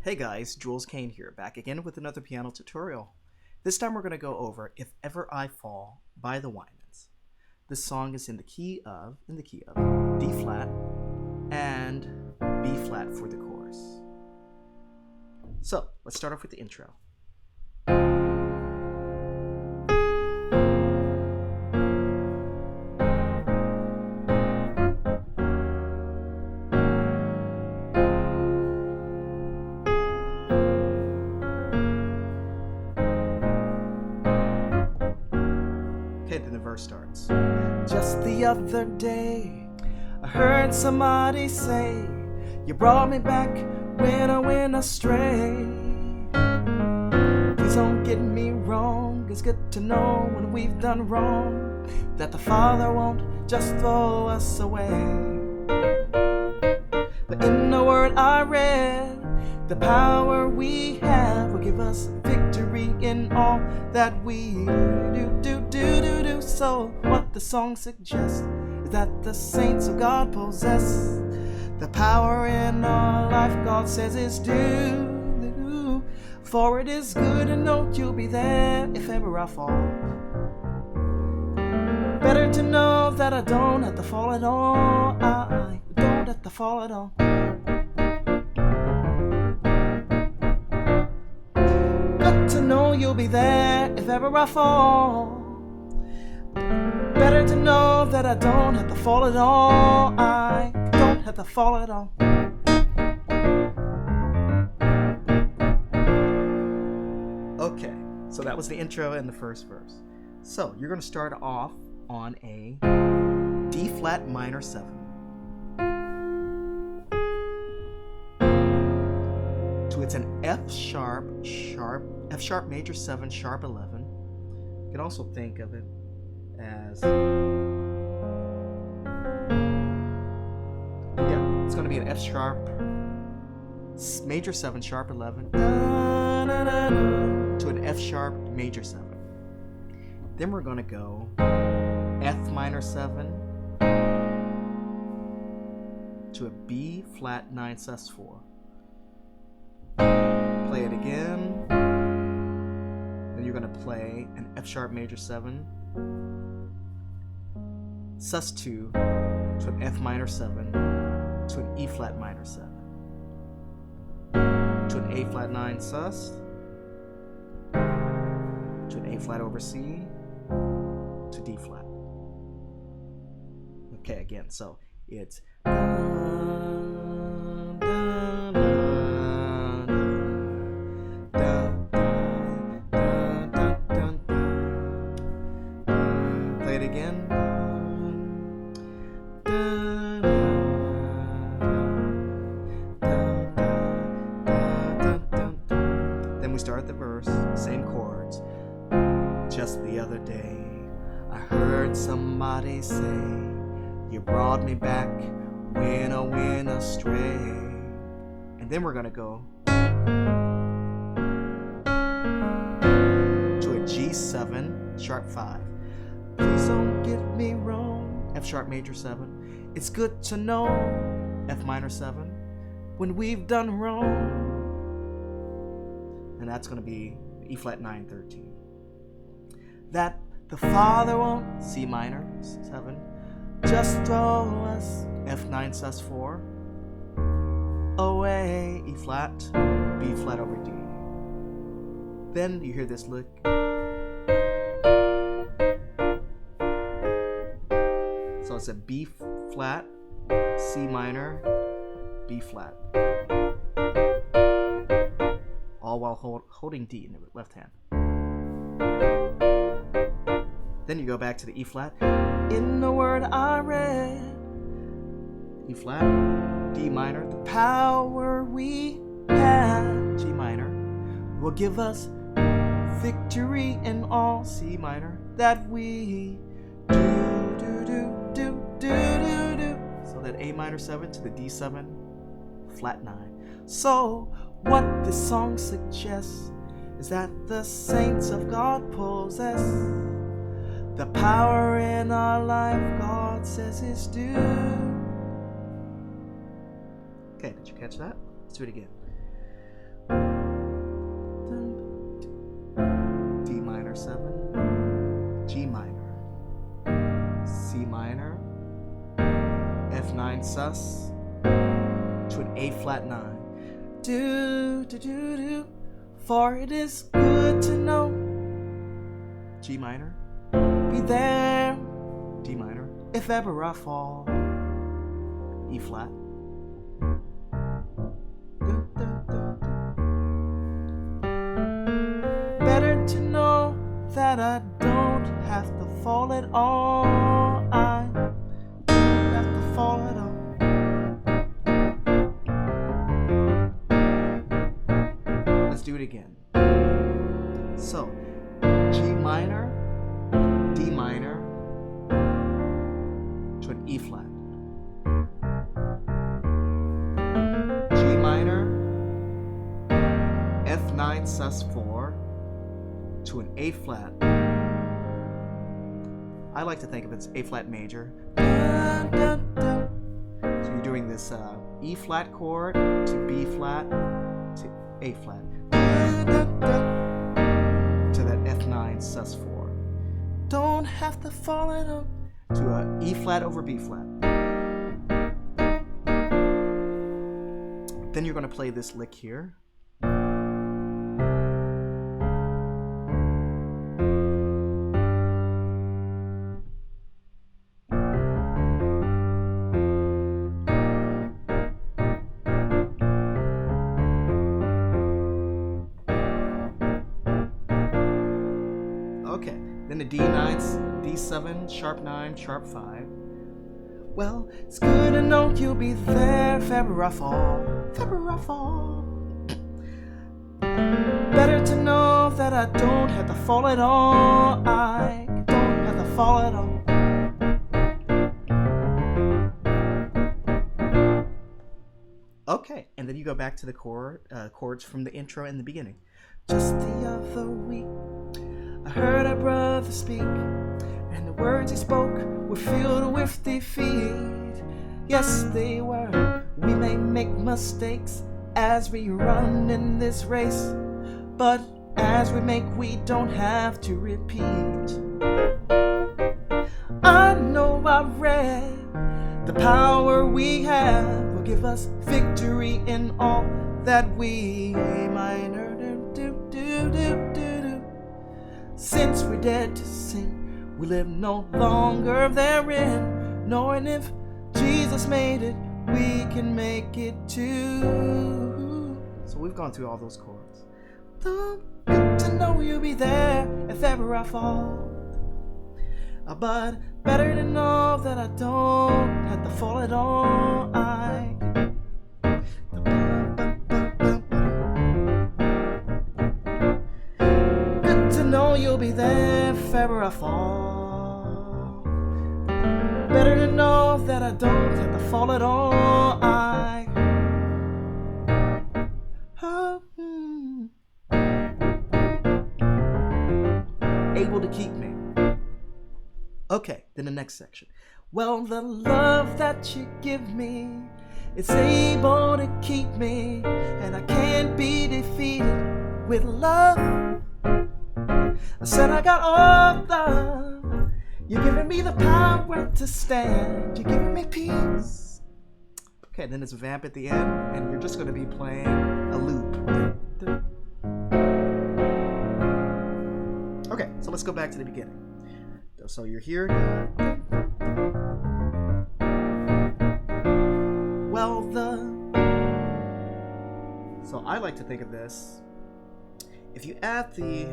Hey guys, Jules Kane here, back again with another piano tutorial. This time we're going to go over If Ever I Fall by the Winans. This song is in the key of D flat and B flat for the chorus. So, let's start off with the intro. Then the verse starts. Just the other day, I heard somebody say, you brought me back when I went astray. Please don't get me wrong, it's good to know when we've done wrong, that the Father won't just throw us away. But in the word I read, the power we have will give us victory in all that we do. So what the song suggests is that the saints of God possess the power in our life God says is due. For it is good to know you'll be there if ever I fall. Better to know that I don't have to fall at all. I don't have to fall at all. Good to know you'll be there if ever I fall. Better to know that I don't have to fall at all. I don't have to fall at all. Okay, so that was the intro and the first verse. So you're going to start off on a D flat minor 7. So it's an F sharp major 7 sharp 11. You can also think of it as it's going to be an F sharp major 7 sharp 11 to an F sharp major 7. Then we're going to go F minor 7 to a B flat 9 sus 4. Play it again. Then you're going to play an F sharp major 7 sus 2 to an F minor 7 to an E flat minor 7 to an A flat 9 sus to an A flat over C to D flat. Okay, again, so it's play it again. Then we start the verse, same chords. Just the other day, I heard somebody say, you brought me back when I went astray. And then we're gonna go to a G7 sharp 5. Please don't get me wrong, F sharp major 7. It's good to know, F minor 7, when we've done wrong. And that's going to be E flat 9 13. That the Father won't, C minor 7, just throw us, F 9 sus 4, away, E flat, B flat over D. Then you hear this lick. So it's a B flat, C minor, B flat. All while holding D in the left hand. Then you go back to the E flat. In the word I read, E flat, D minor. The power we have, G minor, will give us victory in all, C minor, that we do. So that A minor 7 to the D7 flat 9. So what this song suggests is that the saints of God possess the power in our life God says is due. Okay, did you catch that? Let's do it again. minor, F9 sus, to an A flat 9. Do, do, do, do, for it is good to know. G minor, be there, D minor, if ever I fall. E flat. Do, do, do, do. Better to know that I don't have to fall at all. I don't have to fall at all. Let's do it again. So, G minor, D minor, to an E flat. G minor, F9 sus 4, to an A flat. I like to think of it as A flat major. Dun, dun, dun. So you're doing this E flat chord to B flat to A flat. Dun, dun, dun, to that F9 sus 4. Don't have to fall it up to a E flat over B flat. Then you're going to play this lick here. Okay, then the D9, D7, sharp 9, sharp 5. Well, it's good to know you'll be there if ever I fall, if ever I fall. Better to know that I don't have to fall at all. I don't have to fall at all. Okay, and then you go back to the chords from the intro in the beginning. Just the other week, I heard a brother speak, and the words he spoke were filled with defeat. Yes, they were. We may make mistakes as we run in this race, but as we make, we don't have to repeat. I know I read the power we have will give us victory in all that we minor do. Since we're dead to sin, we live no longer therein, knowing if Jesus made it, we can make it too. So we've gone through all those chords. Good to know you'll be there if ever I fall. But better to know that I don't have to fall at all. Good to know you'll be there if ever I fall. Better to know that I don't have to fall at all. Able to keep me. Okay, then the next section. Well, the love that you give me is able to keep me, and I can't be defeated with love. I said I got all love. You're giving me the power to stand. You're giving me peace. Okay, then it's a vamp at the end, and you're just going to be playing a loop. Okay, so let's go back to the beginning. So you're here. Well, so I like to think of this. If you add the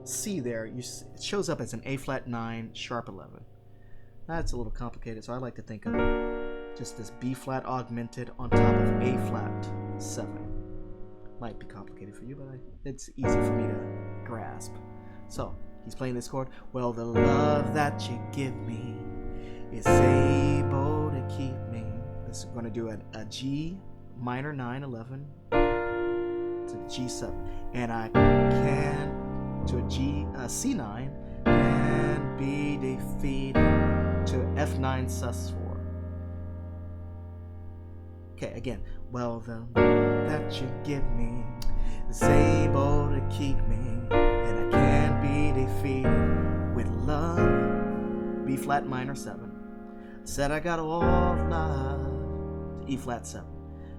C there, it shows up as an A flat 9, sharp 11. That's a little complicated, so I like to think of just this B flat augmented on top of A flat 7. Might be complicated for you, but it's easy for me to grasp. So he's playing this chord. Well, the love that you give me is able to keep me. This is going to do a G minor 9, 11 to G7, and I can to a C9 and be defeated to F9 sus 4. Okay, again. Well, the that you give me is able to keep me, and I can't be defeated with love. B flat minor 7. Said I got all love to E flat 7.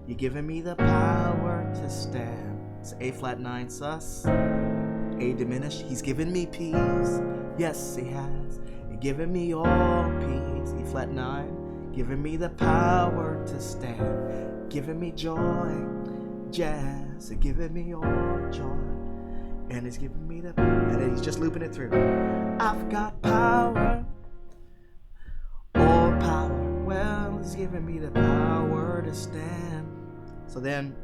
You're giving me the power to stand. It's A flat 9 sus. A diminished. He's given me peace. Yes, he has. You're giving me all peace. E flat 9. Giving me the power to stand. Giving me joy. Jazz. You're giving me all joy. And he's giving me the, and then he's just looping it through. I've got power, all power. Well, he's giving me the power to stand. So then,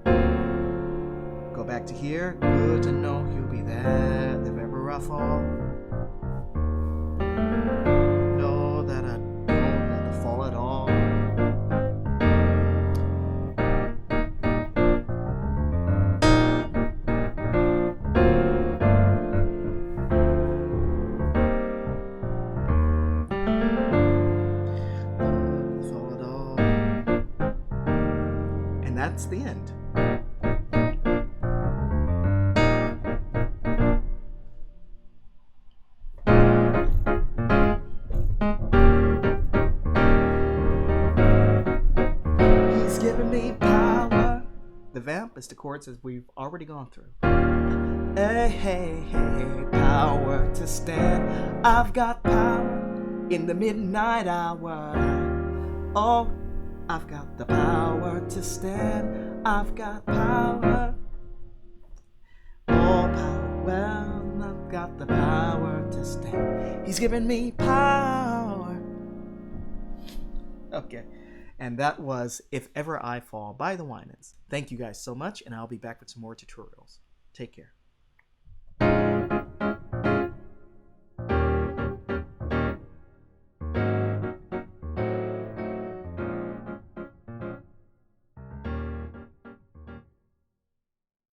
go back to here. Good to know he'll be there if ever I fall. Know that I don't have to fall at all. That's the end. He's giving me power. The vamp is the chords as we've already gone through. Hey, hey, hey, power to stand. I've got power in the midnight hour. Oh, I've got the power to stand. I've got power. All power. Well, I've got the power to stand. He's giving me power. Okay. And that was If Ever I Fall by the Winans. Thank you guys so much, and I'll be back with some more tutorials. Take care.